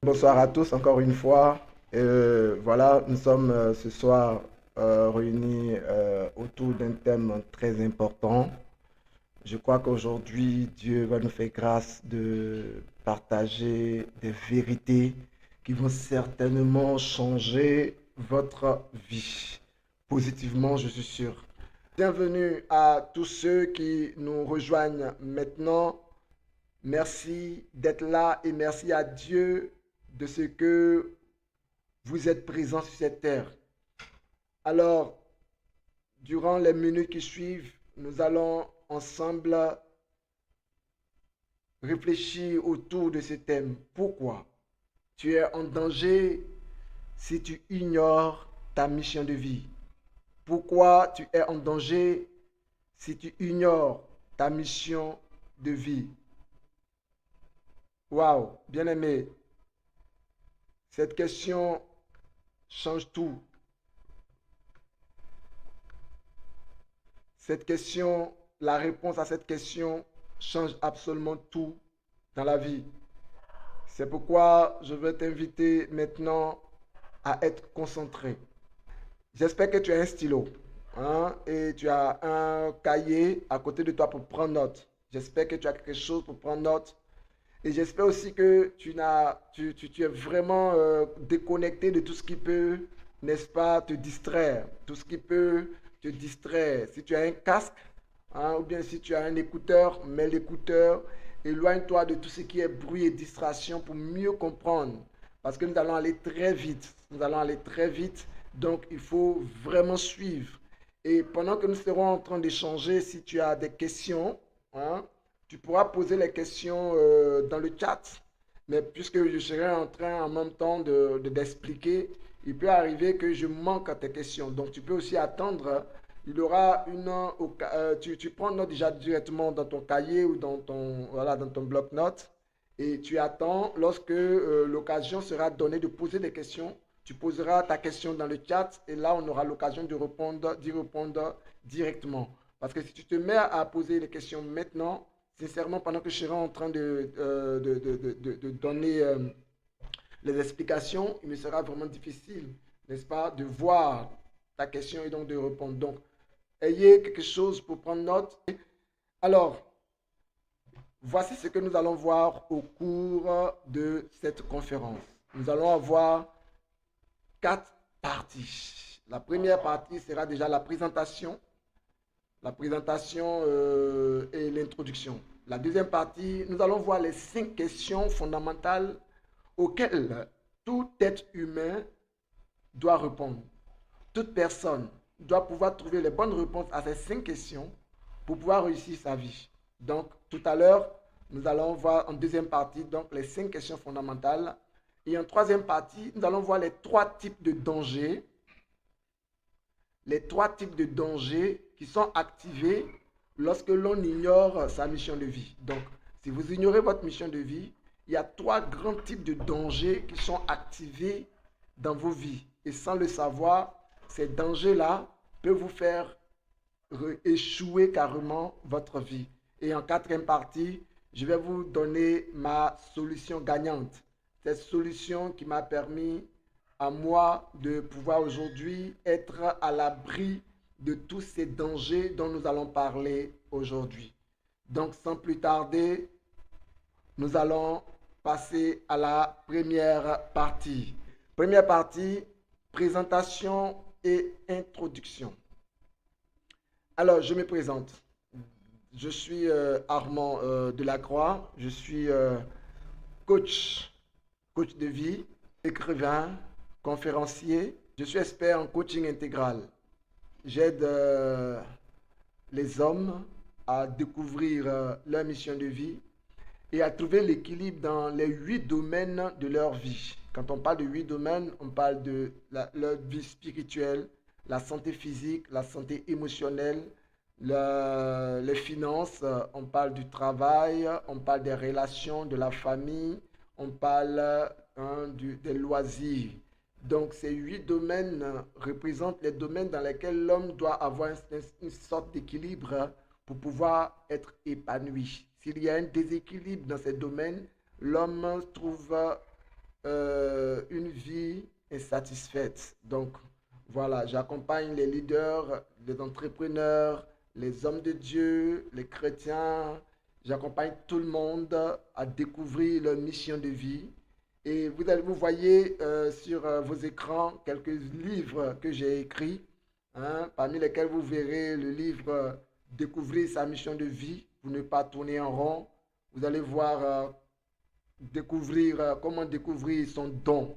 Bonsoir à tous encore une fois. Voilà, nous sommes ce soir réunis autour d'un thème très important. Je crois qu'aujourd'hui, Dieu va nous faire grâce de partager des vérités qui vont certainement changer votre vie. Positivement, je suis sûr. Bienvenue à tous ceux qui nous rejoignent maintenant. Merci d'être là et merci à Dieu de ce que vous êtes présents sur cette terre. Alors, durant les minutes qui suivent, nous allons ensemble réfléchir autour de ce thème. Pourquoi tu es en danger si tu ignores ta mission de vie? Pourquoi tu es en danger si tu ignores ta mission de vie? Waouh, bien aimé, cette question change tout. Cette question, la réponse à cette question change absolument tout dans la vie. C'est pourquoi je veux t'inviter maintenant à être concentré. J'espère que tu as un stylo, hein, et tu as un cahier à côté de toi pour prendre note. J'espère que tu as quelque chose pour prendre note. Et j'espère aussi que tu es vraiment déconnecté de tout ce qui peut, n'est-ce pas, te distraire. Tout ce qui peut te distraire. Si tu as un casque, hein, ou bien si tu as un écouteur, mets l'écouteur. Éloigne-toi de tout ce qui est bruit et distraction pour mieux comprendre. Parce que nous allons aller très vite. Nous allons aller très vite. Donc, il faut vraiment suivre. Et pendant que nous serons en train d'échanger, si tu as des questions, hein, tu pourras poser les questions dans le chat. Mais puisque je serai en train en même temps d'expliquer, il peut arriver que je manque à tes questions. Donc, tu peux aussi attendre. Il y aura tu prends note déjà directement dans ton cahier ou voilà, dans ton bloc-notes et tu attends lorsque l'occasion sera donnée de poser des questions. Tu poseras ta question dans le chat et là, on aura l'occasion d'y répondre directement. Parce que si tu te mets à poser les questions maintenant, sincèrement, pendant que je serai en train de donner les explications, il me sera vraiment difficile, n'est-ce pas, de voir ta question et donc de répondre. Donc, ayez quelque chose pour prendre note. Alors, voici ce que nous allons voir au cours de cette conférence. Nous allons avoir quatre parties. La première partie sera déjà la présentation et l'introduction. La deuxième partie, nous allons voir les 5 questions fondamentales auxquelles tout être humain doit répondre. Toute personne doit pouvoir trouver les bonnes réponses à ces 5 questions pour pouvoir réussir sa vie. Donc, tout à l'heure, nous allons voir en deuxième partie donc les 5 questions fondamentales. Et en troisième partie, nous allons voir les 3 types de dangers. Les 3 types de dangers qui sont activés lorsque l'on ignore sa mission de vie. Donc, si vous ignorez votre mission de vie, il y a 3 grands types de dangers qui sont activés dans vos vies. Et sans le savoir, ces dangers-là peuvent vous faire échouer carrément votre vie. Et en quatrième partie, je vais vous donner ma solution gagnante. Cette solution qui m'a permis à moi de pouvoir aujourd'hui être à l'abri de tous ces dangers dont nous allons parler aujourd'hui. Donc, sans plus tarder, nous allons passer à la première partie. Première partie, présentation et introduction. Alors, je me présente. Je suis Armand Delacroix. Je suis coach, coach de vie, écrivain, conférencier. Je suis expert en coaching intégral. J'aide les hommes à découvrir leur mission de vie et à trouver l'équilibre dans les 8 domaines de leur vie. Quand on parle de 8 domaines, on parle de leur vie spirituelle, la santé physique, la santé émotionnelle, les finances, on parle du travail, on parle des relations, de la famille, on parle des loisirs. Donc ces 8 domaines représentent les domaines dans lesquels l'homme doit avoir une sorte d'équilibre pour pouvoir être épanoui. S'il y a un déséquilibre dans ces domaines, l'homme trouve une vie insatisfaite. Donc, voilà, j'accompagne les leaders, les entrepreneurs, les hommes de Dieu, les chrétiens. J'accompagne tout le monde à découvrir leur mission de vie. Et vous voyez sur vos écrans quelques livres que j'ai écrits, hein, parmi lesquels vous verrez le livre Découvrir sa mission de vie pour ne pas tourner en rond. Vous allez voir comment découvrir son don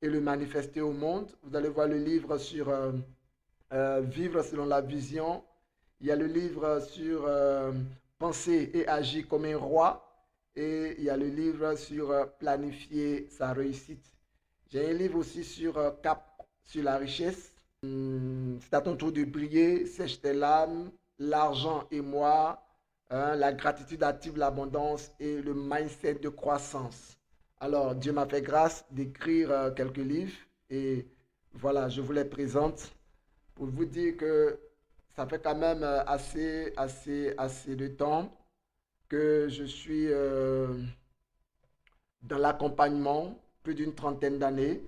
et le manifester au monde. Vous allez voir le livre sur Vivre selon la vision. Il y a le livre sur Penser et agir comme un roi. Et il y a le livre sur Planifier sa réussite. J'ai un livre aussi sur Cap sur la richesse. C'est à ton tour de briller, sèche tes larmes, l'argent et moi, hein, la gratitude active l'abondance et le mindset de croissance. Alors, Dieu m'a fait grâce d'écrire quelques livres et voilà, je vous les présente pour vous dire que ça fait quand même assez de temps que je suis dans l'accompagnement, plus d'une trentaine d'années,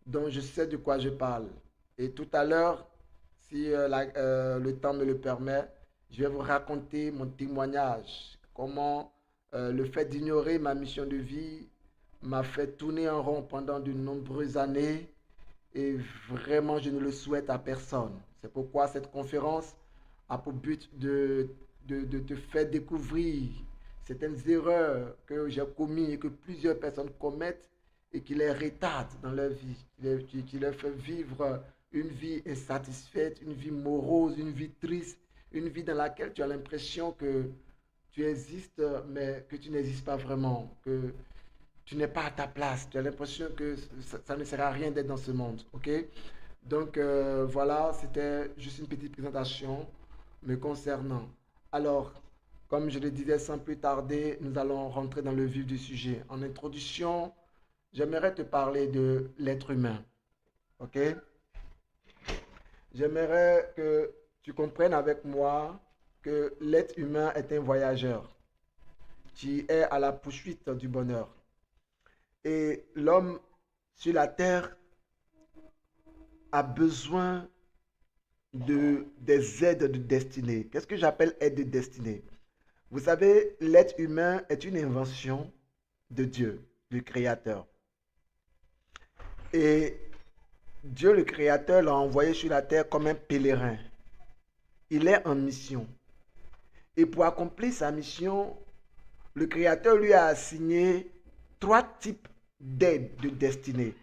donc je sais de quoi je parle. Et tout à l'heure, si le temps me le permet, je vais vous raconter mon témoignage, comment le fait d'ignorer ma mission de vie m'a fait tourner en rond pendant de nombreuses années et vraiment je ne le souhaite à personne. C'est pourquoi cette conférence a pour but de te faire découvrir certaines erreurs que j'ai commises et que plusieurs personnes commettent et qui les retardent dans leur vie, qui leur fait vivre une vie insatisfaite, une vie morose, une vie triste, une vie dans laquelle tu as l'impression que tu existes, mais que tu n'existes pas vraiment, que tu n'es pas à ta place. Tu as l'impression que ça ne sert à rien d'être dans ce monde. OK? Donc voilà, c'était juste une petite présentation me concernant. Alors, comme je le disais sans plus tarder, nous allons rentrer dans le vif du sujet. En introduction, j'aimerais te parler de l'être humain. OK? J'aimerais que tu comprennes avec moi que l'être humain est un voyageur qui est à la poursuite du bonheur. Et l'homme sur la terre a besoin des aides de destinée. Qu'est-ce que j'appelle aide de destinée? Vous savez, l'être humain est une invention de Dieu, du Créateur. Et Dieu, le Créateur, l'a envoyé sur la terre comme un pèlerin. Il est en mission. Et pour accomplir sa mission, le Créateur lui a assigné 3 types d'aides de destinée.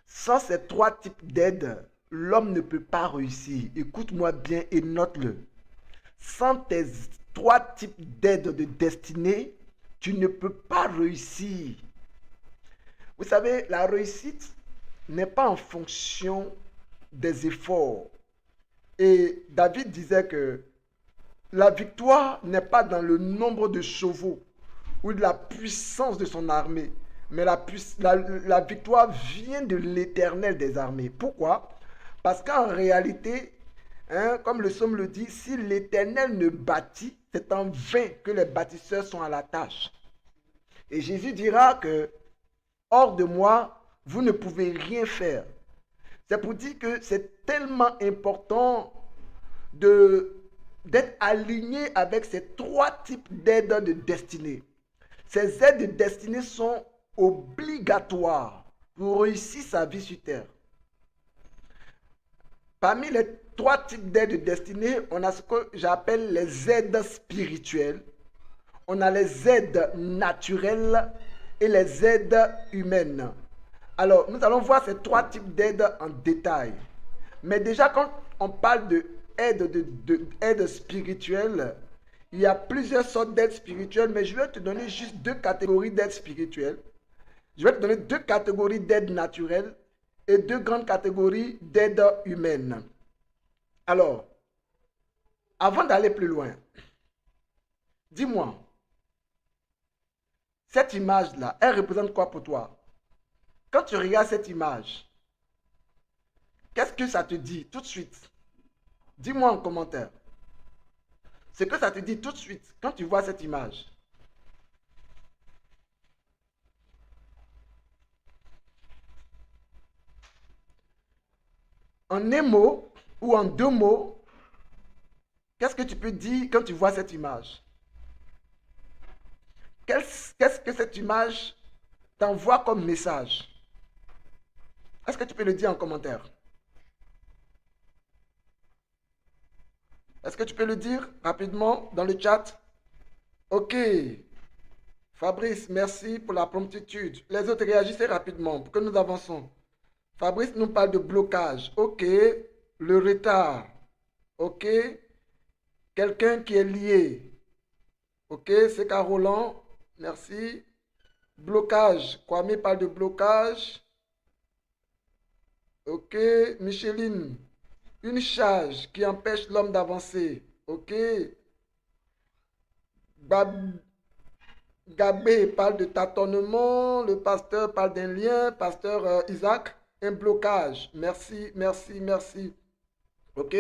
Sans ces 3 types d'aides, l'homme ne peut pas réussir. Écoute-moi bien et note-le. Sans tes 3 types d'aides de destinée, tu ne peux pas réussir. Vous savez, la réussite n'est pas en fonction des efforts. Et David disait que la victoire n'est pas dans le nombre de chevaux ou de la puissance de son armée, mais la victoire vient de l'Éternel des armées. Pourquoi? Parce qu'en réalité, hein, comme le psaume le dit, si l'Éternel ne bâtit, c'est en vain que les bâtisseurs sont à la tâche. Et Jésus dira que, hors de moi, vous ne pouvez rien faire. C'est pour dire que c'est tellement important d'être aligné avec ces 3 types d'aides de destinée. Ces aides de destinée sont obligatoires pour réussir sa vie sur terre. Parmi les 3 types d'aides de destinée, on a ce que j'appelle les aides spirituelles, on a les aides naturelles et les aides humaines. Alors, nous allons voir ces 3 types d'aides en détail. Mais déjà, quand on parle d'aide spirituelle, il y a plusieurs sortes d'aides spirituelles, mais je vais te donner juste 2 catégories d'aides spirituelles. Je vais te donner 2 catégories d'aides naturelles et 2 grandes catégories d'aides humaines. Alors, avant d'aller plus loin, dis-moi, cette image-là, elle représente quoi pour toi? Quand tu regardes cette image, qu'est-ce que ça te dit tout de suite? Dis-moi en commentaire. Ce que ça te dit tout de suite quand tu vois cette image. En un mot ou en deux mots, qu'est-ce que tu peux dire quand tu vois cette image? Qu'est-ce que cette image t'envoie comme message? Est-ce que tu peux le dire en commentaire? Est-ce que tu peux le dire rapidement dans le chat? Ok. Fabrice, merci pour la promptitude. Les autres réagissez rapidement pour que nous avançons. Fabrice nous parle de blocage. Ok. Le retard. Ok. Quelqu'un qui est lié. Ok. C'est Carolan. Merci. Blocage. Kwame parle de blocage. Ok. Micheline. Une charge qui empêche l'homme d'avancer. Ok. Gabé parle de tâtonnement. Le pasteur parle d'un lien. Pasteur Isaac, un blocage. Merci, merci, merci. Ok.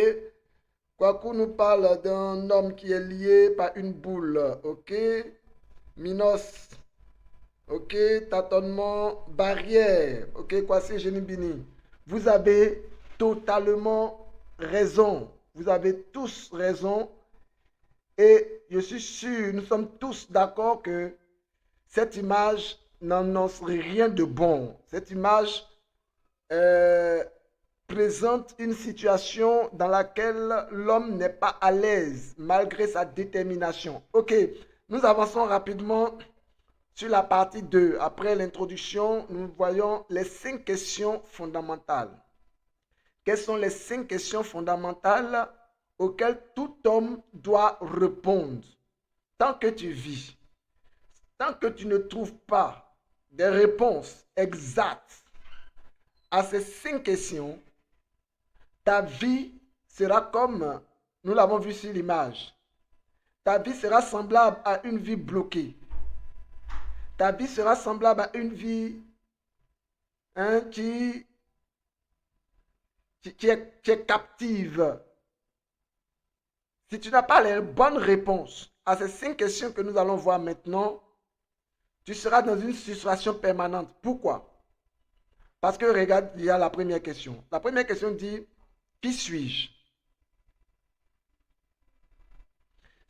Kwaku nous parle d'un homme qui est lié par une boule. Ok. Minos. Ok. Tâtonnement. Barrière. Ok. Kwasi Genibini. Vous avez totalement raison. Vous avez tous raison. Et je suis sûr, nous sommes tous d'accord que cette image n'annonce rien de bon. Cette image présente une situation dans laquelle l'homme n'est pas à l'aise malgré sa détermination. Ok, nous avançons rapidement sur la partie 2. Après l'introduction, nous voyons les 5 questions fondamentales. Quelles sont les 5 questions fondamentales auxquelles tout homme doit répondre tant que tu vis? Tant que tu ne trouves pas des réponses exactes à ces 5 questions, ta vie sera comme, nous l'avons vu sur l'image, ta vie sera semblable à une vie bloquée. Ta vie sera semblable à une vie qui est captive. Si tu n'as pas les bonnes réponses à ces 5 questions que nous allons voir maintenant, tu seras dans une situation permanente. Pourquoi? Parce que regarde, il y a la première question. La première question dit, qui suis-je?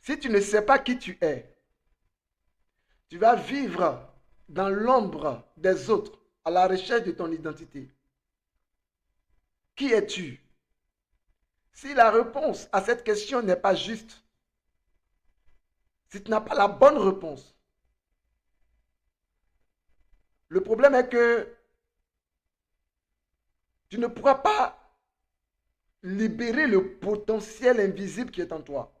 Si tu ne sais pas qui tu es, tu vas vivre dans l'ombre des autres à la recherche de ton identité. Qui es-tu? Si la réponse à cette question n'est pas juste, si tu n'as pas la bonne réponse, le problème est que tu ne pourras pas libérer le potentiel invisible qui est en toi.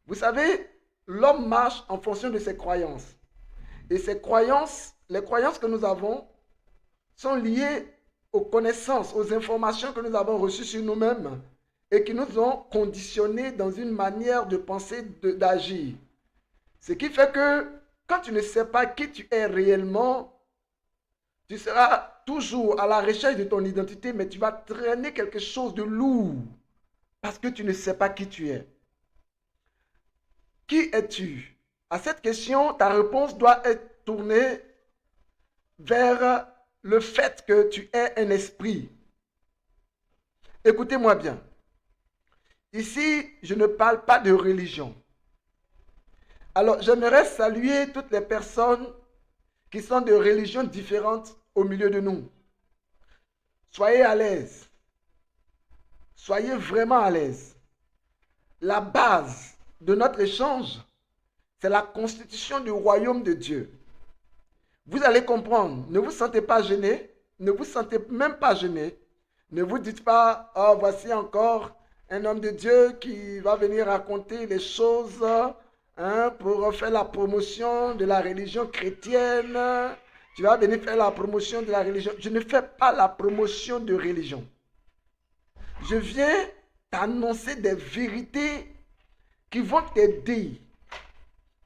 Vous savez, l'homme marche en fonction de ses croyances. Et ces croyances, les croyances que nous avons, sont liées aux connaissances, aux informations que nous avons reçues sur nous-mêmes et qui nous ont conditionnés dans une manière de penser, d'agir. Ce qui fait que quand tu ne sais pas qui tu es réellement, tu seras toujours à la recherche de ton identité, mais tu vas traîner quelque chose de lourd parce que tu ne sais pas qui tu es. Qui es-tu? À cette question, ta réponse doit être tournée vers le fait que tu es un esprit. Écoutez-moi bien. Ici, je ne parle pas de religion. Alors, j'aimerais saluer toutes les personnes qui sont de religions différentes au milieu de nous. Soyez à l'aise. Soyez vraiment à l'aise. La base de notre échange, c'est la constitution du royaume de Dieu. Vous allez comprendre, ne vous sentez pas gêné, ne vous sentez même pas gêné. Ne vous dites pas, oh, voici encore un homme de Dieu qui va venir raconter les choses pour faire la promotion de la religion chrétienne. Tu vas venir faire la promotion de la religion. Je ne fais pas la promotion de religion. Je viens t'annoncer des vérités qui vont t'aider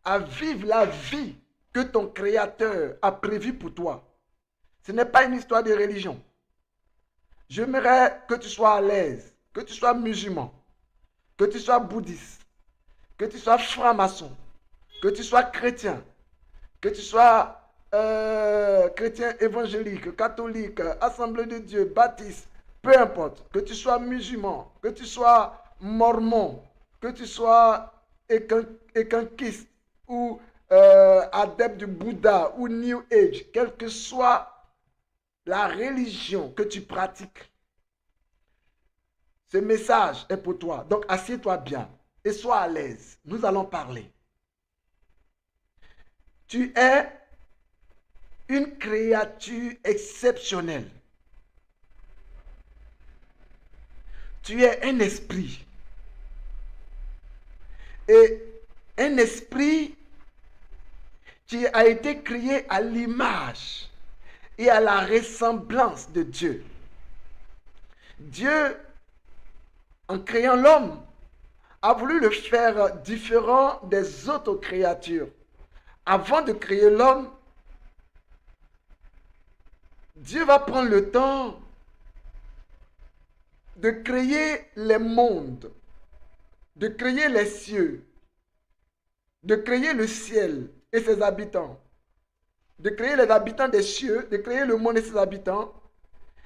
à vivre la vie que ton Créateur a prévue pour toi. Ce n'est pas une histoire de religion. J'aimerais que tu sois à l'aise, que tu sois musulman, que tu sois bouddhiste, que tu sois franc-maçon, que tu sois chrétien, que tu sois chrétien évangélique, catholique, Assemblée de Dieu, baptiste, peu importe, que tu sois musulman, que tu sois mormon, que tu sois ékanquiste ou adepte du Bouddha ou New Age, quelle que soit la religion que tu pratiques, ce message est pour toi. Donc assieds-toi bien et sois à l'aise. Nous allons parler. Tu es une créature exceptionnelle. Tu es un esprit. Et un esprit qui a été créé à l'image et à la ressemblance de Dieu. Dieu, en créant l'homme, a voulu le faire différent des autres créatures. Avant de créer l'homme, Dieu va prendre le temps de créer les mondes, de créer les cieux, de créer le ciel et ses habitants, de créer les habitants des cieux, de créer le monde et ses habitants,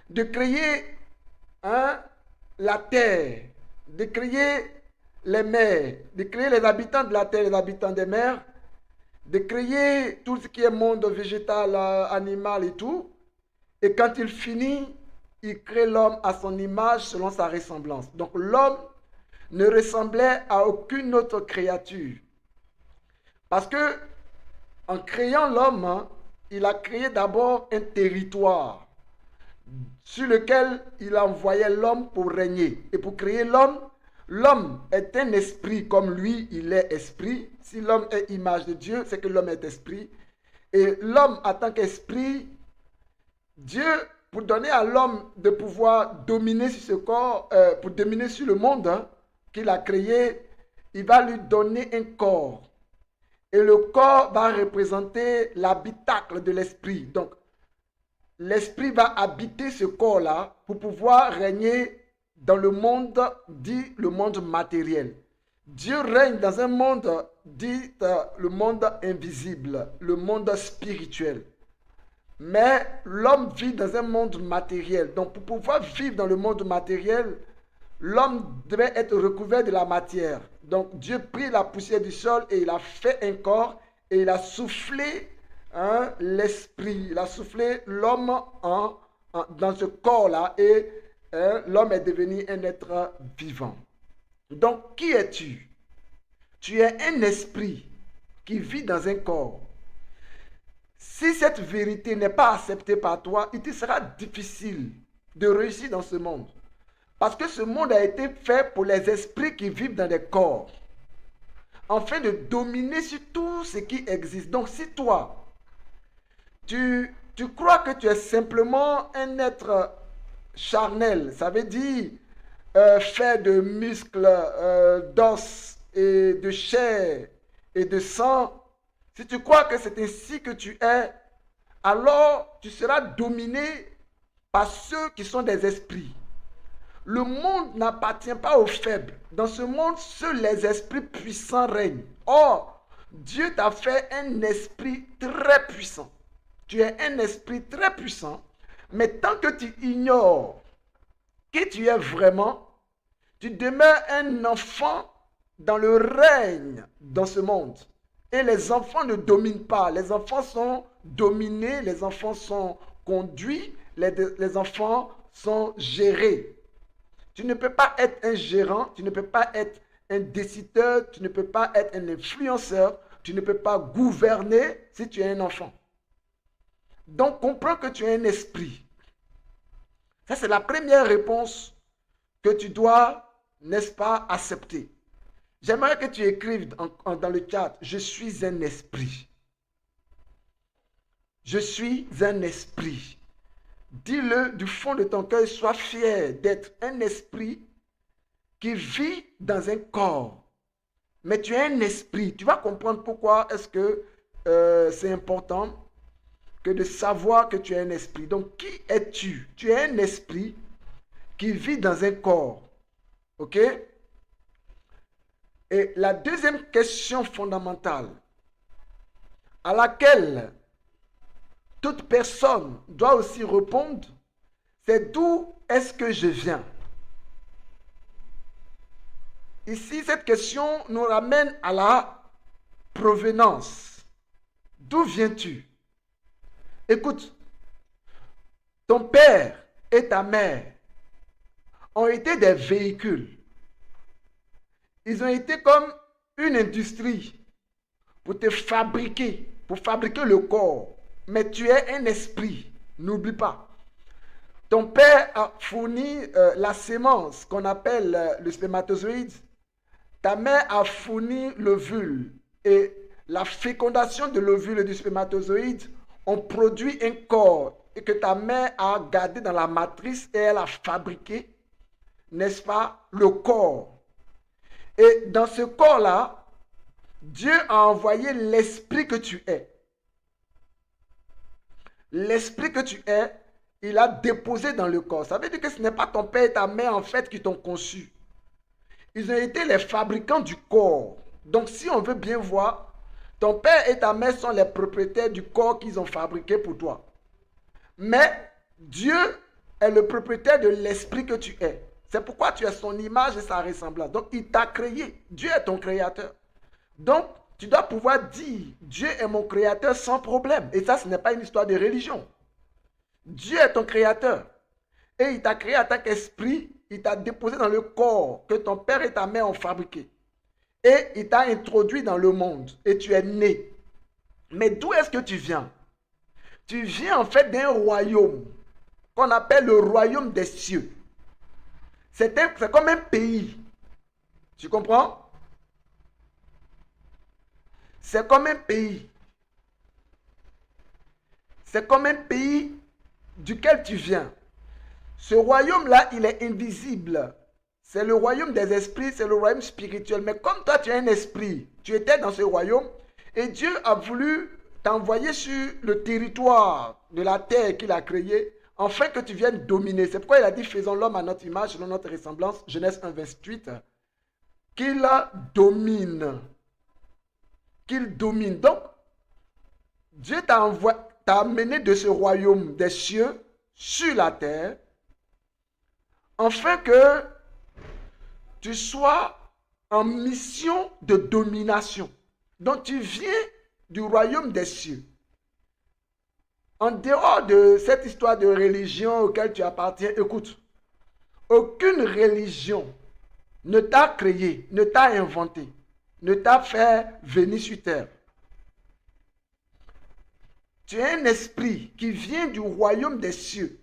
de créer la terre, de créer les mers, de créer les habitants de la terre, les habitants des mers, de créer tout ce qui est monde végétal, animal et tout. Et quand il finit, il crée l'homme à son image selon sa ressemblance. Donc l'homme ne ressemblait à aucune autre créature. Parce que en créant l'homme, il a créé d'abord un territoire sur lequel il envoyait l'homme pour régner. Et pour créer l'homme, l'homme est un esprit comme lui, il est esprit. Si l'homme est image de Dieu, c'est que l'homme est esprit. Et l'homme en tant qu'esprit, Dieu, pour donner à l'homme de pouvoir dominer sur ce corps, pour dominer sur le monde qu'il a créé, il va lui donner un corps. Et le corps va représenter l'habitacle de l'esprit. Donc, l'esprit va habiter ce corps-là pour pouvoir régner dans le monde dit le monde matériel. Dieu règne dans un monde dit le monde invisible, le monde spirituel. Mais l'homme vit dans un monde matériel. Donc pour pouvoir vivre dans le monde matériel, l'homme devait être recouvert de la matière. Donc Dieu prit la poussière du sol et il a fait un corps et il a soufflé l'esprit. Il a soufflé l'homme dans ce corps-là et l'homme est devenu un être vivant. Donc qui es-tu? Tu es un esprit qui vit dans un corps. Si cette vérité n'est pas acceptée par toi, il te sera difficile de réussir dans ce monde. Parce que ce monde a été fait pour les esprits qui vivent dans des corps, afin de dominer sur tout ce qui existe. Donc si toi, tu crois que tu es simplement un être charnel, ça veut dire fait de muscles, d'os et de chair et de sang, si tu crois que c'est ainsi que tu es, alors tu seras dominé par ceux qui sont des esprits. Le monde n'appartient pas aux faibles. Dans ce monde, seuls les esprits puissants règnent. Or, Dieu t'a fait un esprit très puissant. Tu es un esprit très puissant, mais tant que tu ignores qui tu es vraiment, tu demeures un enfant dans le règne dans ce monde. Et les enfants ne dominent pas. Les enfants sont dominés, les enfants sont conduits, les enfants sont gérés. Tu ne peux pas être un gérant, tu ne peux pas être un décideur, tu ne peux pas être un influenceur, tu ne peux pas gouverner si tu es un enfant. Donc comprends que tu es un esprit. Ça, c'est la première réponse que tu dois, n'est-ce pas, accepter. J'aimerais que tu écrives dans le chat, je suis un esprit. Je suis un esprit. Dis-le du fond de ton cœur, sois fier d'être un esprit qui vit dans un corps. Mais tu es un esprit. Tu vas comprendre pourquoi est-ce que c'est important que de savoir que tu es un esprit. Donc, qui es-tu? Tu es un esprit qui vit dans un corps. OK? Et la deuxième question fondamentale à laquelle toute personne doit aussi répondre, c'est d'où est-ce que je viens? Ici, cette question nous ramène à la provenance. D'où viens-tu? Écoute, ton père et ta mère ont été des véhicules. Ils ont été comme une industrie pour te fabriquer, pour fabriquer le corps. Mais tu es un esprit, n'oublie pas. Ton père a fourni la sémence qu'on appelle le spermatozoïde. Ta mère a fourni l'ovule. Et la fécondation de l'ovule et du spermatozoïde ont produit un corps et que ta mère a gardé dans la matrice et elle a fabriqué, n'est-ce pas, le corps. Et dans ce corps-là, Dieu a envoyé l'esprit que tu es. L'esprit que tu es, il a déposé dans le corps. Ça veut dire que ce n'est pas ton père et ta mère en fait qui t'ont conçu. Ils ont été les fabricants du corps. Donc si on veut bien voir, ton père et ta mère sont les propriétaires du corps qu'ils ont fabriqué pour toi. Mais Dieu est le propriétaire de l'esprit que tu es. C'est pourquoi tu as son image et sa ressemblance. Donc il t'a créé. Dieu est ton créateur. Donc tu dois pouvoir dire, Dieu est mon créateur sans problème. Et ça, ce n'est pas une histoire de religion. Dieu est ton créateur. Et il t'a créé en tant qu'esprit. Il t'a déposé dans le corps que ton père et ta mère ont fabriqué. Et il t'a introduit dans le monde. Et tu es né. Mais d'où est-ce que tu viens? Tu viens en fait d'un royaume qu'on appelle le royaume des cieux. C'est comme un pays. Tu comprends? C'est comme un pays. C'est comme un pays duquel tu viens. Ce royaume-là, il est invisible. C'est le royaume des esprits, c'est le royaume spirituel. Mais comme toi, tu es un esprit, tu étais dans ce royaume et Dieu a voulu t'envoyer sur le territoire de la terre qu'il a créé afin que tu viennes dominer. C'est pourquoi il a dit, faisons l'homme à notre image, selon notre ressemblance, Genèse 1, 28, qu'il domine. Qu'il domine. Donc, Dieu t'a amené de ce royaume des cieux sur la terre afin que tu sois en mission de domination. Donc tu viens du royaume des cieux. En dehors de cette histoire de religion auquel tu appartiens, écoute, aucune religion ne t'a créé, ne t'a inventé, ne t'a fait venir sur terre. Tu es un esprit qui vient du royaume des cieux.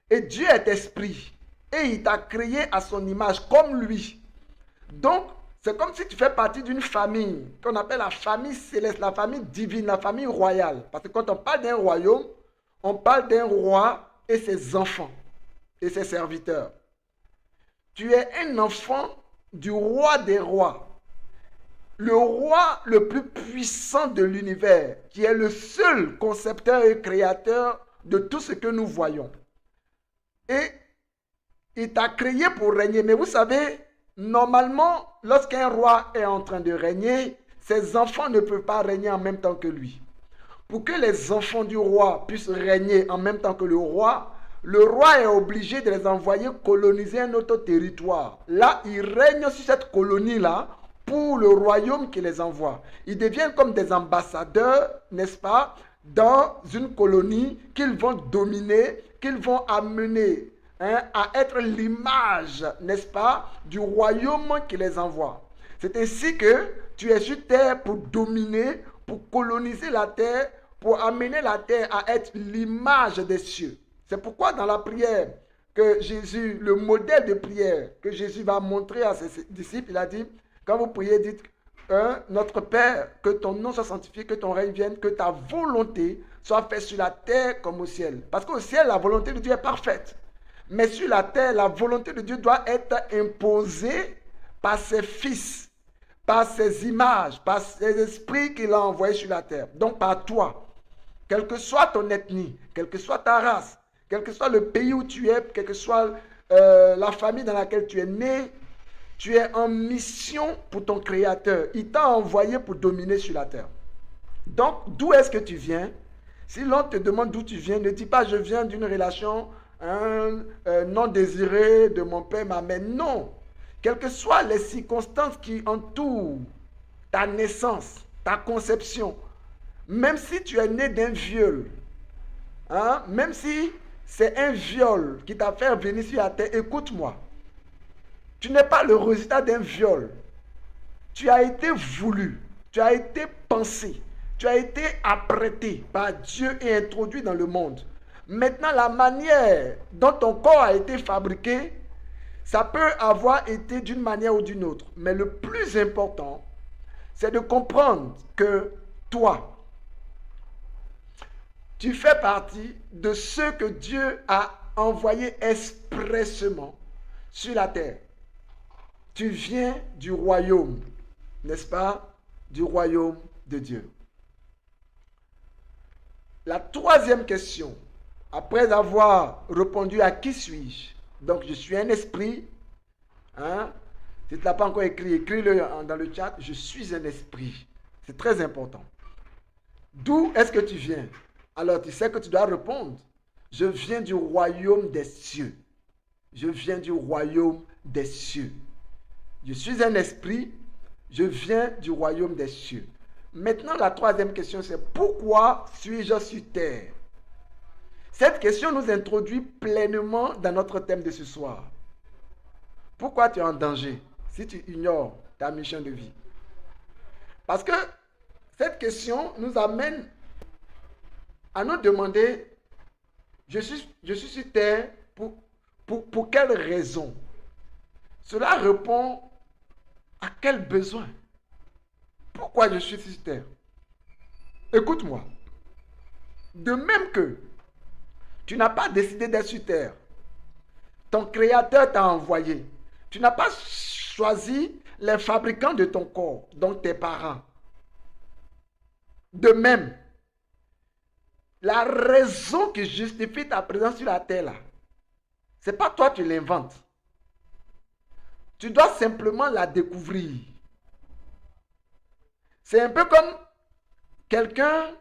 Et Dieu est esprit. Et il t'a créé à son image comme lui. Donc, c'est comme si tu fais partie d'une famille qu'on appelle la famille céleste, la famille divine, la famille royale. Parce que quand on parle d'un royaume, on parle d'un roi et ses enfants et ses serviteurs. Tu es un enfant du roi des rois. Le roi le plus puissant de l'univers, qui est le seul concepteur et créateur de tout ce que nous voyons. Et il t'a créé pour régner. Mais vous savez, normalement, lorsqu'un roi est en train de régner, ses enfants ne peuvent pas régner en même temps que lui. Pour que les enfants du roi puissent régner en même temps que le roi est obligé de les envoyer coloniser un autre territoire. Là, ils règnent sur cette colonie-là pour le royaume qui les envoie. Ils deviennent comme des ambassadeurs, n'est-ce pas, dans une colonie qu'ils vont dominer, qu'ils vont amener à être l'image, n'est-ce pas, du royaume qui les envoie. C'est ainsi que tu es sur terre pour dominer, pour coloniser la terre, pour amener la terre à être l'image des cieux. C'est pourquoi dans la prière que Jésus, le modèle de prière que Jésus va montrer à ses disciples, il a dit, quand vous priez, dites, notre Père, que ton nom soit sanctifié, que ton règne vienne, que ta volonté soit faite sur la terre comme au ciel. Parce qu'au ciel, la volonté de Dieu est parfaite. Mais sur la terre, la volonté de Dieu doit être imposée par ses fils, par ses images, par ses esprits qu'il a envoyés sur la terre. Donc par toi, quelle que soit ton ethnie, quelle que soit ta race, quel que soit le pays où tu es, quelle que soit la famille dans laquelle tu es né, tu es en mission pour ton Créateur. Il t'a envoyé pour dominer sur la terre. Donc, d'où est-ce que tu viens? Si l'on te demande d'où tu viens, ne dis pas je viens d'une relation non désirée de mon père, ma mère. Non. Quelles que soient les circonstances qui entourent ta naissance, ta conception, même si tu es né d'un viol, hein, même si c'est un viol qui t'a fait venir sur la terre, écoute-moi. Tu n'es pas le résultat d'un viol. Tu as été voulu, tu as été pensé, tu as été apprêté par Dieu et introduit dans le monde. Maintenant, la manière dont ton corps a été fabriqué, ça peut avoir été d'une manière ou d'une autre. Mais le plus important, c'est de comprendre que toi, tu fais partie de ceux que Dieu a envoyés expressément sur la terre. Tu viens du royaume, n'est-ce pas? Du royaume de Dieu. La troisième question, après avoir répondu à qui suis-je? Donc, je suis un esprit. Hein? Si tu ne l'as pas encore écrit, écris-le dans le chat. Je suis un esprit. C'est très important. D'où est-ce que tu viens? Alors, tu sais que tu dois répondre. Je viens du royaume des cieux. Je viens du royaume des cieux. Je suis un esprit. Je viens du royaume des cieux. Maintenant, la troisième question, c'est pourquoi suis-je sur terre? Cette question nous introduit pleinement dans notre thème de ce soir. Pourquoi tu es en danger si tu ignores ta mission de vie? Parce que cette question nous amène à nous demander, je suis sur terre pour quelle raison? Cela répond à quel besoin? Pourquoi je suis sur terre? Écoute-moi. De même que tu n'as pas décidé d'être sur terre, ton créateur t'a envoyé. Tu n'as pas choisi les fabricants de ton corps, donc tes parents. De même, la raison qui justifie ta présence sur la terre, là, ce n'est pas toi qui l'inventes. Tu dois simplement la découvrir. C'est un peu comme quelqu'un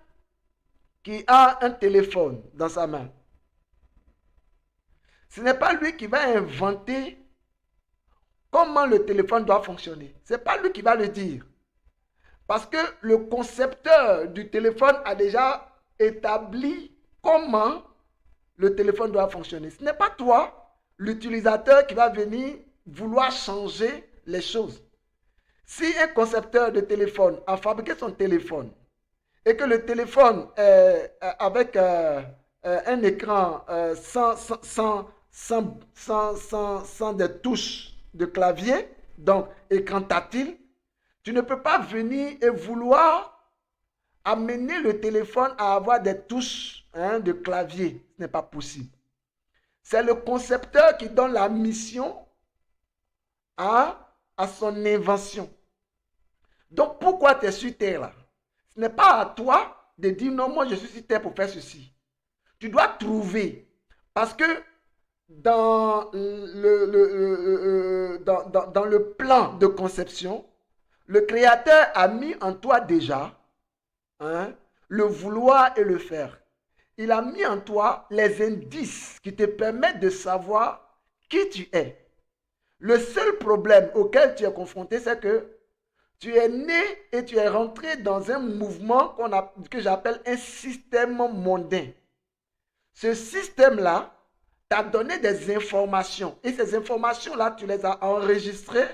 qui a un téléphone dans sa main. Ce n'est pas lui qui va inventer comment le téléphone doit fonctionner. Ce n'est pas lui qui va le dire. Parce que le concepteur du téléphone a déjà établi comment le téléphone doit fonctionner. Ce n'est pas toi, l'utilisateur, qui va venir vouloir changer les choses. Si un concepteur de téléphone a fabriqué son téléphone et que le téléphone avec un écran sans des touches de clavier, donc écran tactile, tu ne peux pas venir et vouloir amener le téléphone à avoir des touches de clavier. Ce n'est pas possible. C'est le concepteur qui donne la mission à son invention. Donc pourquoi tu es sur terre là? Ce n'est pas à toi de dire non, moi je suis sur terre pour faire ceci. Tu dois trouver, parce que dans le plan de conception, le Créateur a mis en toi déjà le vouloir et le faire. Il a mis en toi les indices qui te permettent de savoir qui tu es. Le seul problème auquel tu es confronté, c'est que tu es né et tu es rentré dans un mouvement que j'appelle un système mondain. Ce système-là t'a donné des informations. Et ces informations-là, tu les as enregistrées.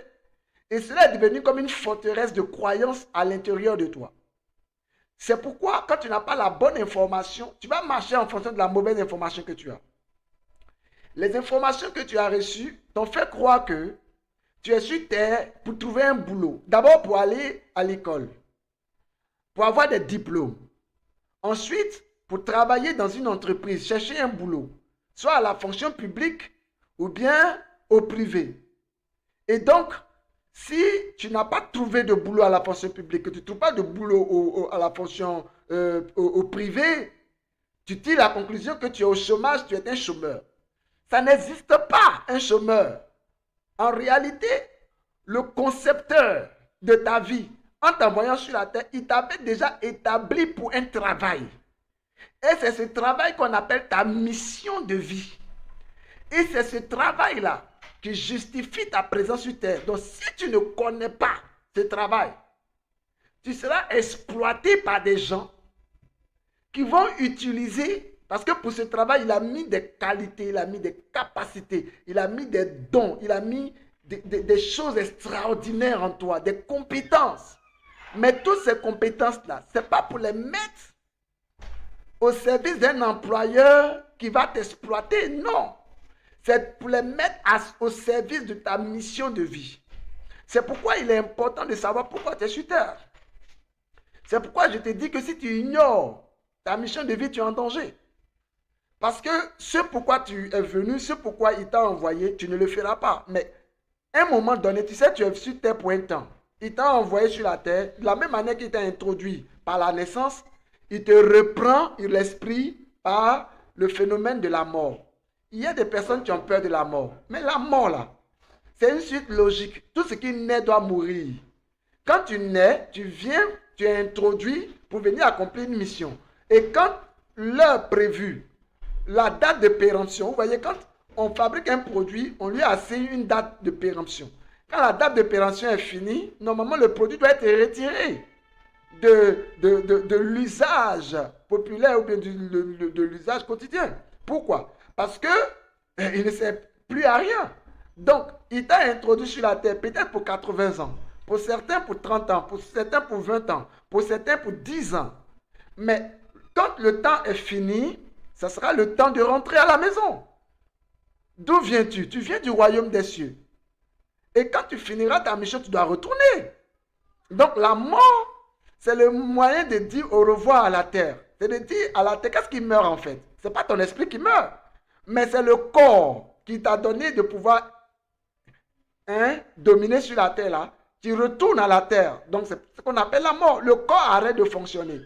Et cela est devenu comme une forteresse de croyance à l'intérieur de toi. C'est pourquoi, quand tu n'as pas la bonne information, tu vas marcher en fonction de la mauvaise information que tu as. Les informations que tu as reçues t'ont fait croire que tu es sur terre pour trouver un boulot. D'abord pour aller à l'école, pour avoir des diplômes. Ensuite, pour travailler dans une entreprise, chercher un boulot, soit à la fonction publique ou bien au privé. Et donc, si tu n'as pas trouvé de boulot à la fonction publique, que tu ne trouves pas de boulot à la fonction au privé, tu tires la conclusion que tu es au chômage, tu es un chômeur. Ça n'existe pas, un chômeur. En réalité, le concepteur de ta vie, en t'envoyant sur la terre, il t'avait déjà établi pour un travail. Et c'est ce travail qu'on appelle ta mission de vie. Et c'est ce travail-là qui justifie ta présence sur terre. Donc si tu ne connais pas ce travail, tu seras exploité par des gens qui vont utiliser, parce que pour ce travail, il a mis des qualités, il a mis des capacités, il a mis des dons, il a mis des choses extraordinaires en toi, des compétences. Mais toutes ces compétences-là, ce n'est pas pour les mettre au service d'un employeur qui va t'exploiter, non. C'est pour les mettre au service de ta mission de vie. C'est pourquoi il est important de savoir pourquoi tu es sur terre. C'est pourquoi je te dis que si tu ignores ta mission de vie, tu es en danger. Parce que ce pourquoi tu es venu, ce pourquoi il t'a envoyé, tu ne le feras pas. Mais à un moment donné, tu sais, tu es sur terre pour un temps. Il t'a envoyé sur la terre, de la même manière qu'il t'a introduit par la naissance, il te reprend l'esprit par le phénomène de la mort. Il y a des personnes qui ont peur de la mort. Mais la mort, là, c'est une suite logique. Tout ce qui naît doit mourir. Quand tu nais, tu viens, tu es introduit pour venir accomplir une mission. Et quand l'heure prévue, la date de péremption, vous voyez, quand on fabrique un produit, on lui assigne une date de péremption. Quand la date de péremption est finie, normalement, le produit doit être retiré de l'usage populaire ou bien de l'usage quotidien. Pourquoi? Parce qu'il ne sert plus à rien. Donc, il t'a introduit sur la terre peut-être pour 80 ans, pour certains pour 30 ans, pour certains pour 20 ans, pour certains pour 10 ans. Mais quand le temps est fini, ça sera le temps de rentrer à la maison. D'où viens-tu? Tu viens du royaume des cieux. Et quand tu finiras ta mission, tu dois retourner. Donc la mort, c'est le moyen de dire au revoir à la terre. C'est de dire à la terre, qu'est-ce qui meurt en fait? Ce n'est pas ton esprit qui meurt, mais c'est le corps qui t'a donné de pouvoir dominer sur la terre là. Tu retournes à la terre. Donc c'est ce qu'on appelle la mort. Le corps arrête de fonctionner.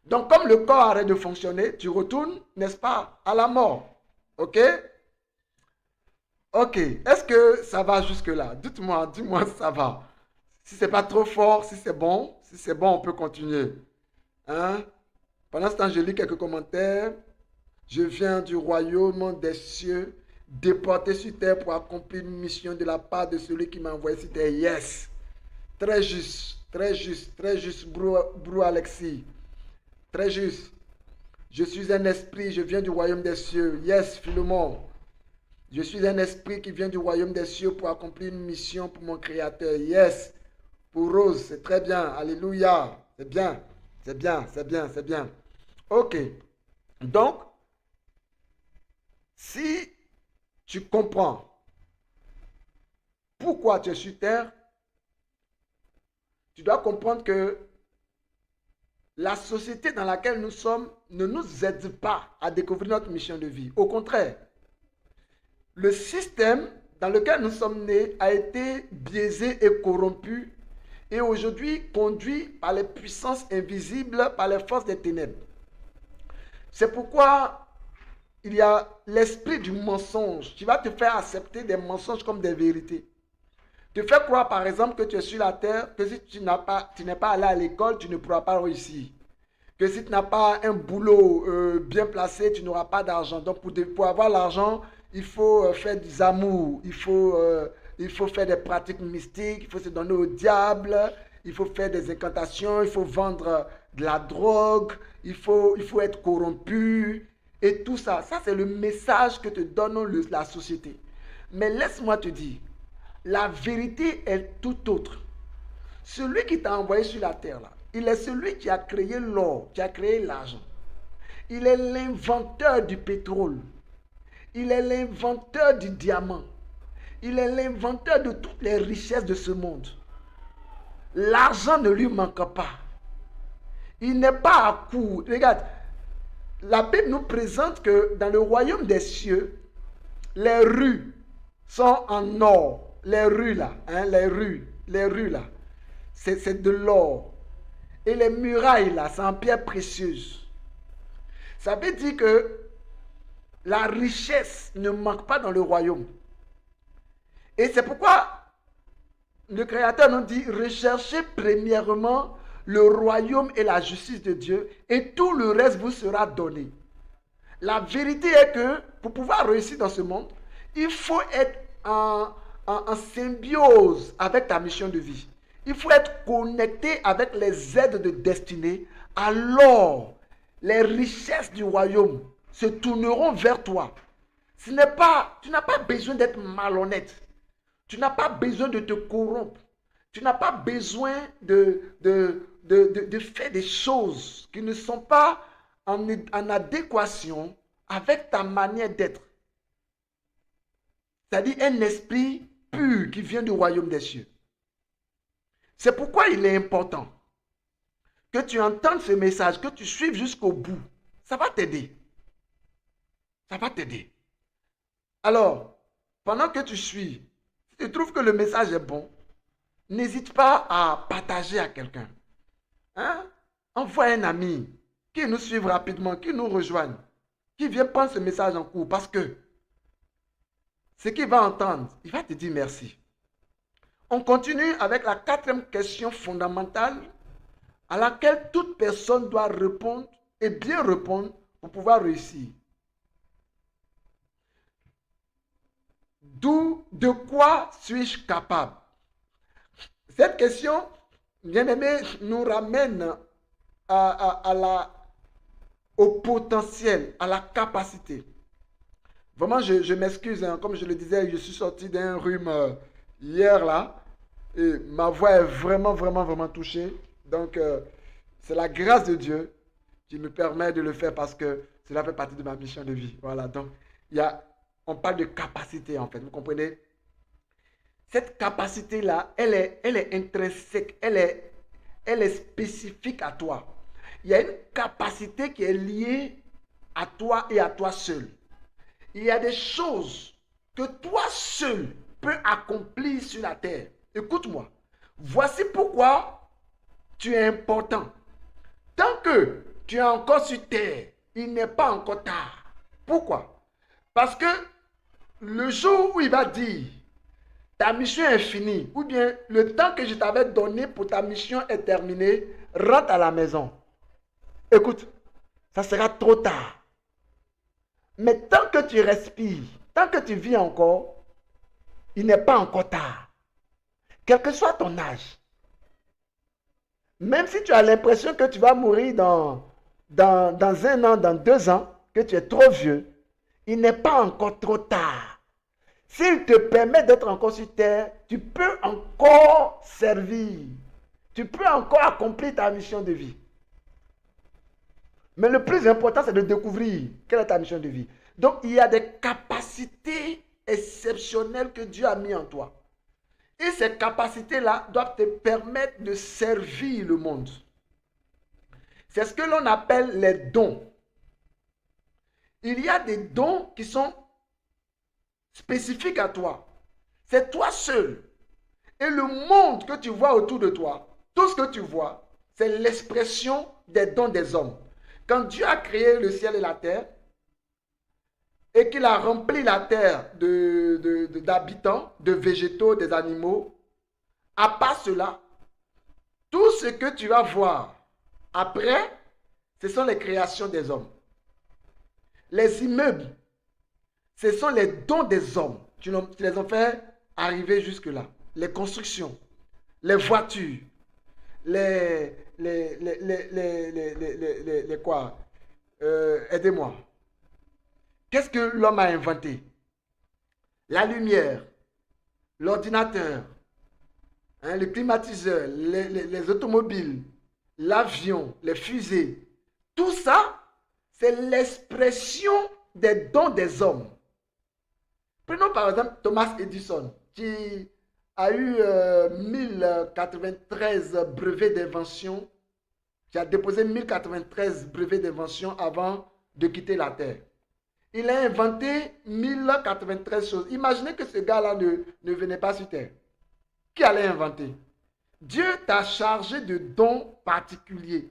Donc comme le corps arrête de fonctionner, tu retournes, n'est-ce pas, à la mort. Ok? Ok. Est-ce que ça va jusque-là? Dites-moi, dis-moi si ça va. Si c'est pas trop fort, si c'est bon, on peut continuer. Hein? Pendant ce temps, je lis quelques commentaires. Je viens du royaume des cieux, déporté sur terre pour accomplir une mission de la part de celui qui m'a envoyé sur terre. Yes. Très juste, très juste, très juste, Brou Alexis. Très juste. Je suis un esprit, je viens du royaume des cieux. Yes, Philemon. Je suis un esprit qui vient du royaume des cieux pour accomplir une mission pour mon Créateur. Yes. Pour Rose, c'est très bien. Alléluia. C'est bien. C'est bien, c'est bien, c'est bien. Ok. Donc, si tu comprends pourquoi tu es sur terre, tu dois comprendre que la société dans laquelle nous sommes ne nous aide pas à découvrir notre mission de vie. Au contraire, le système dans lequel nous sommes nés a été biaisé et corrompu et aujourd'hui conduit par les puissances invisibles, par les forces des ténèbres. C'est pourquoi il y a l'esprit du mensonge qui va te faire accepter des mensonges comme des vérités. Te faire croire par exemple que tu es sur la terre, que si tu n'es pas allé à l'école, tu ne pourras pas réussir. Que si tu n'as pas un boulot bien placé, tu n'auras pas d'argent. Donc pour avoir l'argent, il faut faire des amours, il faut faire des pratiques mystiques, il faut se donner au diable, il faut faire des incantations, il faut vendre de la drogue, il faut être corrompu. Et tout ça, ça c'est le message que te donne la société. Mais laisse-moi te dire, la vérité est tout autre. Celui qui t'a envoyé sur la terre, là, il est celui qui a créé l'or, qui a créé l'argent. Il est l'inventeur du pétrole. Il est l'inventeur du diamant. Il est l'inventeur de toutes les richesses de ce monde. L'argent ne lui manque pas. Il n'est pas à court. Regarde, la Bible nous présente que dans le royaume des cieux, les rues sont en or. Les rues là, les rues là, c'est de l'or. Et les murailles là, c'est en pierre précieuse. Ça veut dire que la richesse ne manque pas dans le royaume. Et c'est pourquoi le Créateur nous dit, recherchez premièrement le royaume et la justice de Dieu, et tout le reste vous sera donné. La vérité est que pour pouvoir réussir dans ce monde, il faut être en symbiose avec ta mission de vie. Il faut être connecté avec les aides de destinée. Alors, les richesses du royaume se tourneront vers toi. Tu n'as pas besoin d'être malhonnête. Tu n'as pas besoin de te corrompre. Tu n'as pas besoin de faire des choses qui ne sont pas en adéquation avec ta manière d'être. C'est-à-dire un esprit pur qui vient du royaume des cieux. C'est pourquoi il est important que tu entendes ce message, que tu suives jusqu'au bout. Ça va t'aider. Ça va t'aider. Alors, pendant que tu suis, si tu trouves que le message est bon, n'hésite pas à partager à quelqu'un. Hein? Envoie un ami qui nous suive rapidement, qui nous rejoigne, qui vient prendre ce message en cours, parce que ce qu'il va entendre, il va te dire merci. On continue avec la 4e question fondamentale à laquelle toute personne doit répondre et bien répondre pour pouvoir réussir. De quoi suis-je capable? Cette question, bien aimé, nous ramène au potentiel, à la capacité. Vraiment, je m'excuse, hein, comme je le disais, je suis sorti d'un rhume hier là, et ma voix est vraiment touchée. Donc, c'est la grâce de Dieu qui me permet de le faire parce que cela fait partie de ma mission de vie. Voilà, donc, on parle de capacité en fait, vous comprenez? Cette capacité-là, elle est intrinsèque, elle est spécifique à toi. Il y a une capacité qui est liée à toi et à toi seul. Il y a des choses que toi seul peux accomplir sur la terre. Écoute-moi. Voici pourquoi tu es important. Tant que tu es encore sur terre, il n'est pas encore tard. Pourquoi? Parce que le jour où il va dire ta mission est finie, ou bien le temps que je t'avais donné pour ta mission est terminé, rentre à la maison. Écoute, ça sera trop tard. Mais tant que tu respires, tant que tu vis encore, il n'est pas encore tard. Quel que soit ton âge. Même si tu as l'impression que tu vas mourir dans 1 an, dans 2 ans, que tu es trop vieux, il n'est pas encore trop tard. S'il te permet d'être encore sur terre, tu peux encore servir. Tu peux encore accomplir ta mission de vie. Mais le plus important, c'est de découvrir quelle est ta mission de vie. Donc, il y a des capacités exceptionnelles que Dieu a mis en toi. Et ces capacités-là doivent te permettre de servir le monde. C'est ce que l'on appelle les dons. Il y a des dons qui sont spécifiques à toi. C'est toi seul. Et le monde que tu vois autour de toi, tout ce que tu vois, c'est l'expression des dons des hommes. Quand Dieu a créé le ciel et la terre, et qu'il a rempli la terre d'habitants, de végétaux, des animaux, à part cela, tout ce que tu vas voir après, ce sont les créations des hommes. Les immeubles, ce sont les dons des hommes. Tu les as fait arriver jusque-là. Les constructions, les voitures, les quoi? Aidez-moi. Qu'est-ce que l'homme a inventé? La lumière, l'ordinateur, le climatiseur, les automobiles, l'avion, les fusées. Tout ça, c'est l'expression des dons des hommes. Prenons par exemple Thomas Edison, qui a eu 1093 brevets d'invention, qui a déposé 1093 brevets d'invention avant de quitter la Terre. Il a inventé 1093 choses. Imaginez que ce gars-là ne venait pas sur Terre. Qui allait inventer? Dieu t'a chargé de dons particuliers.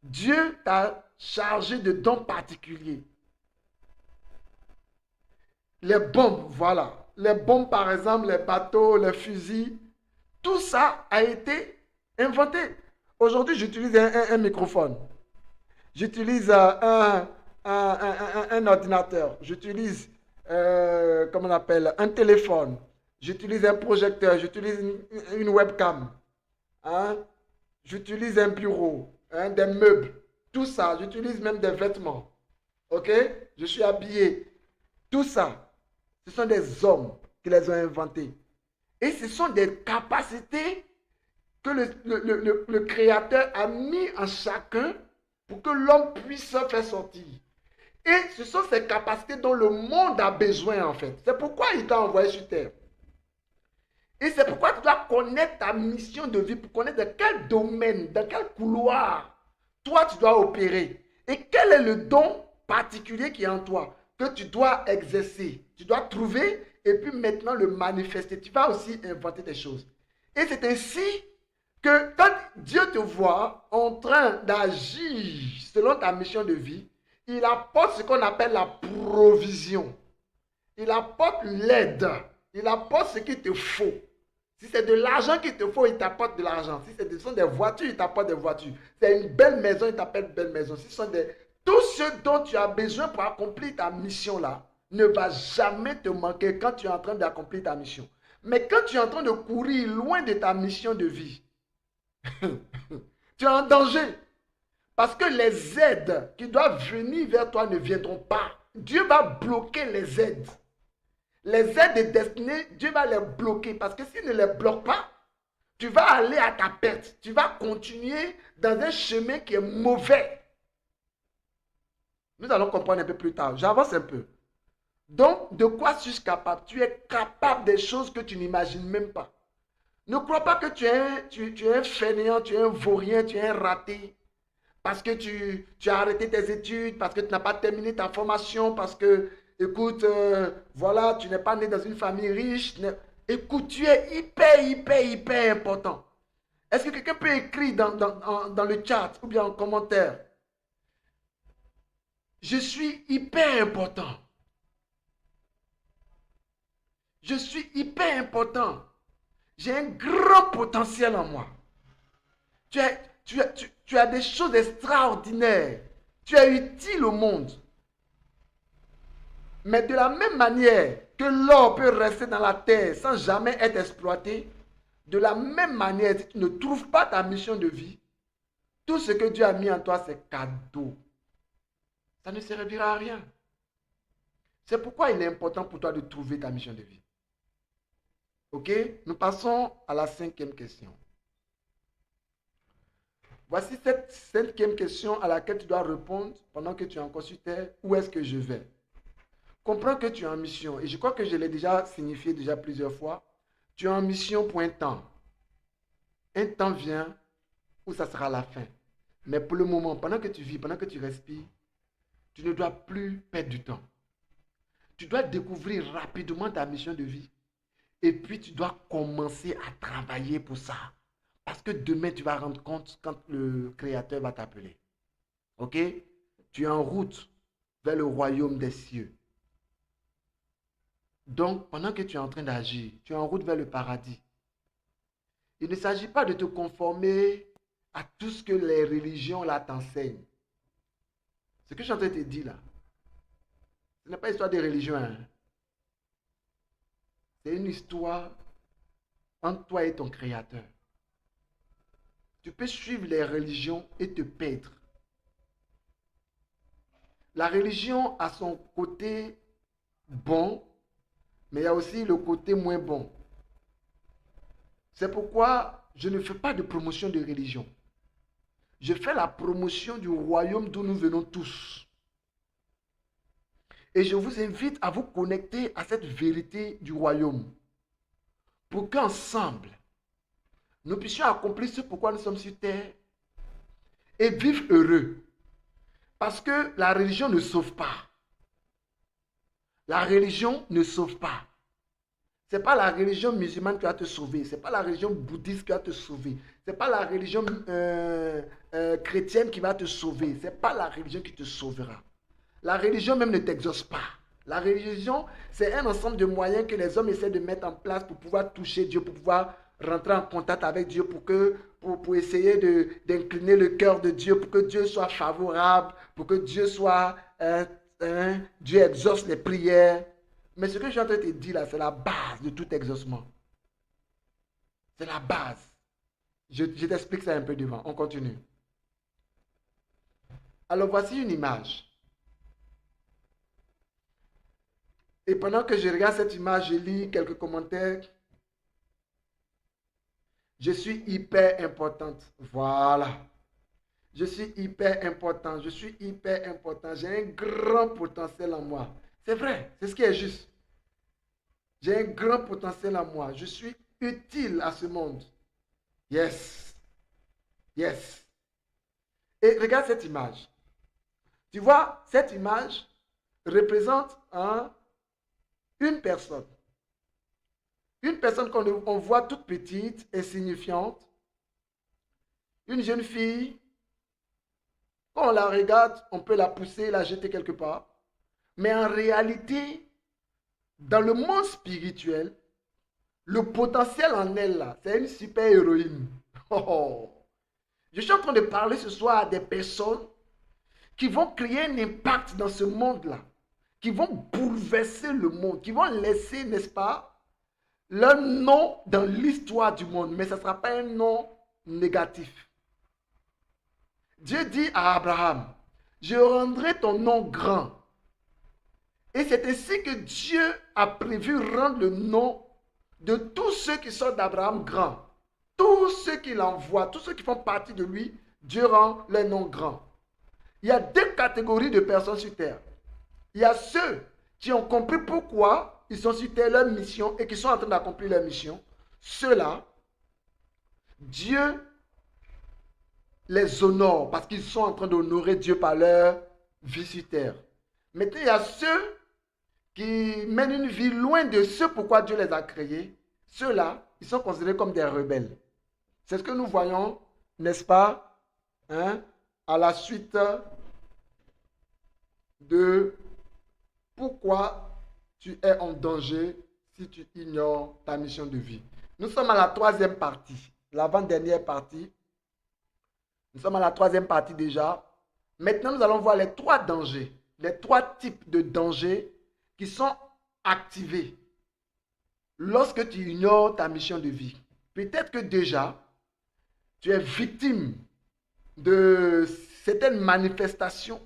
Dieu t'a chargé de dons particuliers. Les bombes, voilà. Les bombes, par exemple, les bateaux, les fusils, tout ça a été inventé. Aujourd'hui, j'utilise un microphone. J'utilise un ordinateur. J'utilise, comment on appelle, un téléphone. J'utilise un projecteur. J'utilise une webcam. Hein? J'utilise un bureau, hein, des meubles. Tout ça. J'utilise même des vêtements. OK? Je suis habillé. Tout ça, ce sont des hommes qui les ont inventés. Et ce sont des capacités que le Créateur a mis en chacun pour que l'homme puisse se faire sortir. Et ce sont ces capacités dont le monde a besoin en fait. C'est pourquoi il t'a envoyé sur terre. Et c'est pourquoi tu dois connaître ta mission de vie, pour connaître dans quel domaine, dans quel couloir, toi tu dois opérer. Et quel est le don particulier qui est en toi, que tu dois exercer. Tu dois trouver et puis maintenant le manifester. Tu vas aussi inventer des choses. Et c'est ainsi que quand Dieu te voit en train d'agir selon ta mission de vie, il apporte ce qu'on appelle la provision. Il apporte l'aide. Il apporte ce qu'il te faut. Si c'est de l'argent qu'il te faut, il t'apporte de l'argent. Si ce sont des voitures, il t'apporte des voitures. Si c'est une belle maison, il t'appelle belle maison. Si ce sont tout ce dont tu as besoin pour accomplir ta mission là, ne va jamais te manquer quand tu es en train d'accomplir ta mission. Mais quand tu es en train de courir loin de ta mission de vie, tu es en danger. Parce que les aides qui doivent venir vers toi ne viendront pas. Dieu va bloquer les aides. Les aides destinées, Dieu va les bloquer. Parce que s'il ne les bloque pas, tu vas aller à ta perte. Tu vas continuer dans un chemin qui est mauvais. Nous allons comprendre un peu plus tard. J'avance un peu. Donc, de quoi suis-je capable? Tu es capable des choses que tu n'imagines même pas. Ne crois pas que tu es un fainéant, tu es un vaurien, tu es un raté. Parce que tu as arrêté tes études, parce que tu n'as pas terminé ta formation, parce que, écoute, voilà, tu n'es pas né dans une famille riche. Écoute, tu es hyper important. Est-ce que quelqu'un peut écrire dans le chat ou bien en commentaire? Je suis hyper important. Je suis hyper important. J'ai un grand potentiel en moi. Tu as des choses extraordinaires. Tu es utile au monde. Mais de la même manière que l'or peut rester dans la terre sans jamais être exploité, de la même manière, si tu ne trouves pas ta mission de vie, tout ce que Dieu a mis en toi, c'est cadeau. Ça ne servira à rien. C'est pourquoi il est important pour toi de trouver ta mission de vie. Ok? Nous passons à la 5e question. Voici cette 5e question à laquelle tu dois répondre pendant que tu es encore sur terre. Où est-ce que je vais? Comprends que tu es en mission. Et je crois que je l'ai déjà signifié plusieurs fois. Tu es en mission pour un temps. Un temps vient où ça sera la fin. Mais pour le moment, pendant que tu vis, pendant que tu respires, tu ne dois plus perdre du temps. Tu dois découvrir rapidement ta mission de vie. Et puis, tu dois commencer à travailler pour ça. Parce que demain, tu vas rendre compte quand le Créateur va t'appeler. Ok? Tu es en route vers le royaume des cieux. Donc, pendant que tu es en train d'agir, tu es en route vers le paradis. Il ne s'agit pas de te conformer à tout ce que les religions là t'enseignent. Ce que je suis en train de te dire là, ce n'est pas une histoire de religion. Hein? C'est une histoire entre toi et ton Créateur. Tu peux suivre les religions et te perdre. La religion a son côté bon, mais il y a aussi le côté moins bon. C'est pourquoi je ne fais pas de promotion de religion. Je fais la promotion du royaume d'où nous venons tous. Et je vous invite à vous connecter à cette vérité du royaume. Pour qu'ensemble, nous puissions accomplir ce pourquoi nous sommes sur terre et vivre heureux. Parce que la religion ne sauve pas. La religion ne sauve pas. Ce n'est pas la religion musulmane qui va te sauver. Ce n'est pas la religion bouddhiste qui va te sauver. Ce n'est pas la religion chrétienne qui va te sauver. Ce n'est pas la religion qui te sauvera. La religion même ne t'exauce pas. La religion, c'est un ensemble de moyens que les hommes essaient de mettre en place pour pouvoir toucher Dieu, pour pouvoir rentrer en contact avec Dieu pour essayer d'incliner le cœur de Dieu, pour que Dieu soit favorable, pour que Dieu soit, Dieu exauce les prières. Mais ce que je suis en train de te dire là, c'est la base de tout exaucement. C'est la base. Je t'explique ça un peu devant. On continue. Alors voici une image. Et pendant que je regarde cette image, je lis quelques commentaires. Je suis hyper importante. Voilà. Je suis hyper important. Je suis hyper important. J'ai un grand potentiel en moi. C'est vrai. C'est ce qui est juste. J'ai un grand potentiel en moi. Je suis utile à ce monde. Yes. Yes. Et regarde cette image. Tu vois, cette image représente une personne. Une personne qu'on voit toute petite, insignifiante. Une jeune fille. Quand on la regarde, on peut la pousser, la jeter quelque part. Mais en réalité, dans le monde spirituel, le potentiel en elle, là, c'est une super héroïne. Oh. Je suis en train de parler ce soir à des personnes qui vont créer un impact dans ce monde-là, qui vont bouleverser le monde, qui vont laisser, n'est-ce pas, leur nom dans l'histoire du monde. Mais ce ne sera pas un nom négatif. Dieu dit à Abraham, je rendrai ton nom grand. Et c'est ainsi que Dieu a prévu rendre le nom de tous ceux qui sont d'Abraham grand. Tous ceux qu'il envoie, tous ceux qui font partie de lui, Dieu rend leur nom grand. Il y a deux catégories de personnes sur terre. Il y a ceux qui ont compris pourquoi ils sont sur terre, leur mission, et qui sont en train d'accomplir leur mission. Ceux-là, Dieu les honore parce qu'ils sont en train d'honorer Dieu par leur vie sur terre. Maintenant, il y a ceux qui mènent une vie loin de ce pourquoi Dieu les a créés. Ceux-là, ils sont considérés comme des rebelles. C'est ce que nous voyons, n'est-ce pas, à la suite de pourquoi tu es en danger si tu ignores ta mission de vie. Nous sommes à la troisième partie, l'avant-dernière partie. Nous sommes à la troisième partie déjà. Maintenant, nous allons voir les trois dangers, les trois types de dangers qui sont activés lorsque tu ignores ta mission de vie. Peut-être que déjà, tu es victime de certaines manifestations.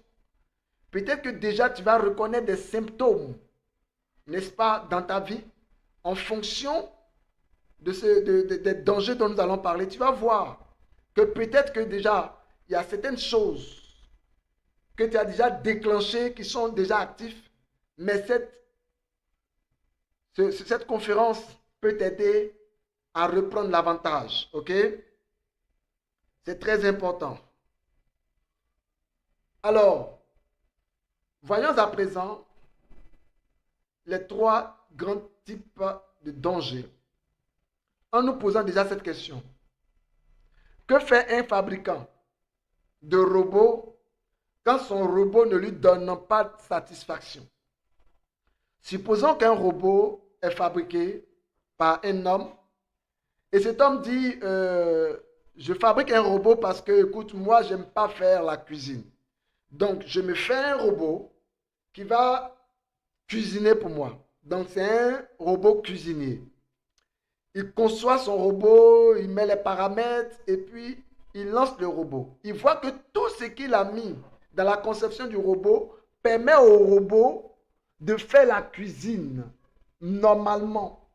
Peut-être que déjà, tu vas reconnaître des symptômes, n'est-ce pas, dans ta vie, en fonction des dangers dont nous allons parler. Tu vas voir que peut-être que déjà, il y a certaines choses que tu as déjà déclenchées, qui sont déjà actives, mais cette conférence peut t'aider à reprendre l'avantage, ok? C'est très important. Alors, voyons à présent les trois grands types de dangers. En nous posant déjà cette question. Que fait un fabricant de robots quand son robot ne lui donne pas de satisfaction? Supposons qu'un robot est fabriqué par un homme et cet homme dit je fabrique un robot parce que, écoute, moi, je n'aime pas faire la cuisine. Donc, je me fais un robot qui va cuisiner pour moi. Donc, c'est un robot cuisinier. Il conçoit son robot, il met les paramètres et puis il lance le robot. Il voit que tout ce qu'il a mis dans la conception du robot permet au robot de faire la cuisine normalement,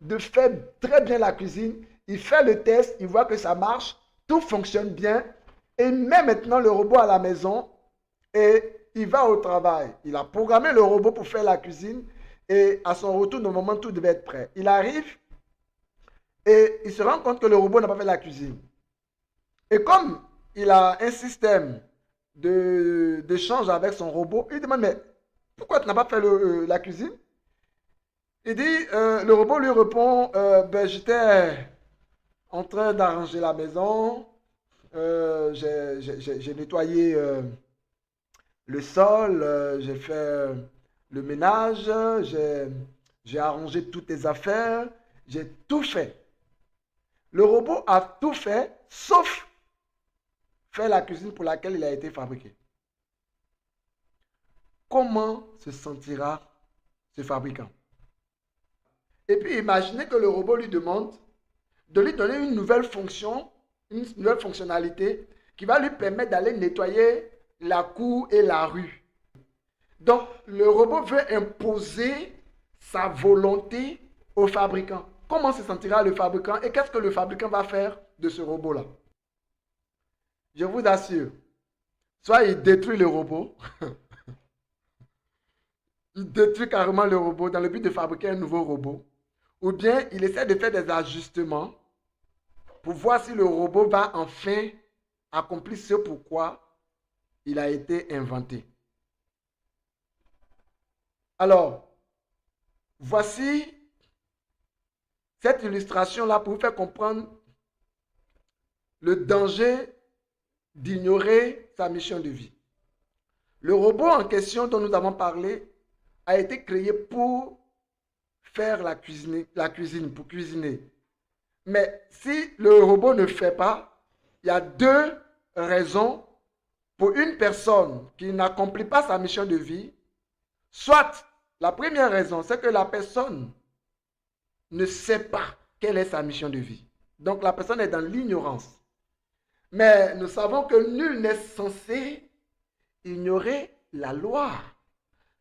de faire très bien la cuisine. Il fait le test, il voit que ça marche, tout fonctionne bien. Et il met maintenant le robot à la maison et il va au travail. Il a programmé le robot pour faire la cuisine et à son retour, normalement, tout devait être prêt. Il arrive et il se rend compte que le robot n'a pas fait la cuisine. Et comme il a un système d'échange avec son robot, il demande, mais pourquoi tu n'as pas fait la cuisine? Il dit, le robot lui répond, ben, j'étais en train d'arranger la maison, j'ai nettoyé le sol, j'ai fait le ménage, j'ai arrangé toutes les affaires, j'ai tout fait. Le robot a tout fait, sauf faire la cuisine pour laquelle il a été fabriqué. Comment se sentira ce fabricant? Et puis imaginez que le robot lui demande de lui donner une nouvelle fonction, une nouvelle fonctionnalité qui va lui permettre d'aller nettoyer la cour et la rue. Donc, le robot veut imposer sa volonté au fabricant. Comment se sentira le fabricant et qu'est-ce que le fabricant va faire de ce robot-là? Je vous assure, soit il détruit le robot, il détruit carrément le robot dans le but de fabriquer un nouveau robot, ou bien il essaie de faire des ajustements pour voir si le robot va enfin accomplir ce pourquoi il a été inventé. Alors, voici cette illustration-là pour vous faire comprendre le danger d'ignorer sa mission de vie. Le robot en question dont nous avons parlé a été créé pour faire la cuisine, pour cuisiner. Mais si le robot ne fait pas, il y a deux raisons pour une personne qui n'accomplit pas sa mission de vie. Soit, la première raison, c'est que la personne ne sait pas quelle est sa mission de vie. Donc la personne est dans l'ignorance. Mais nous savons que nul n'est censé ignorer la loi.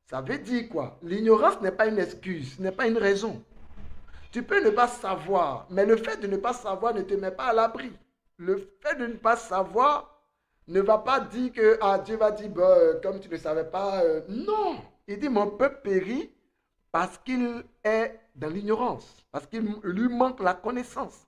Ça veut dire quoi? L'ignorance n'est pas une excuse, n'est pas une raison. Tu peux ne pas savoir, mais le fait de ne pas savoir ne te met pas à l'abri. Le fait de ne pas savoir ne va pas dire que Dieu va dire, comme tu ne savais pas, non. Il dit, mon peuple périt parce qu'il est dans l'ignorance, parce qu'il lui manque la connaissance.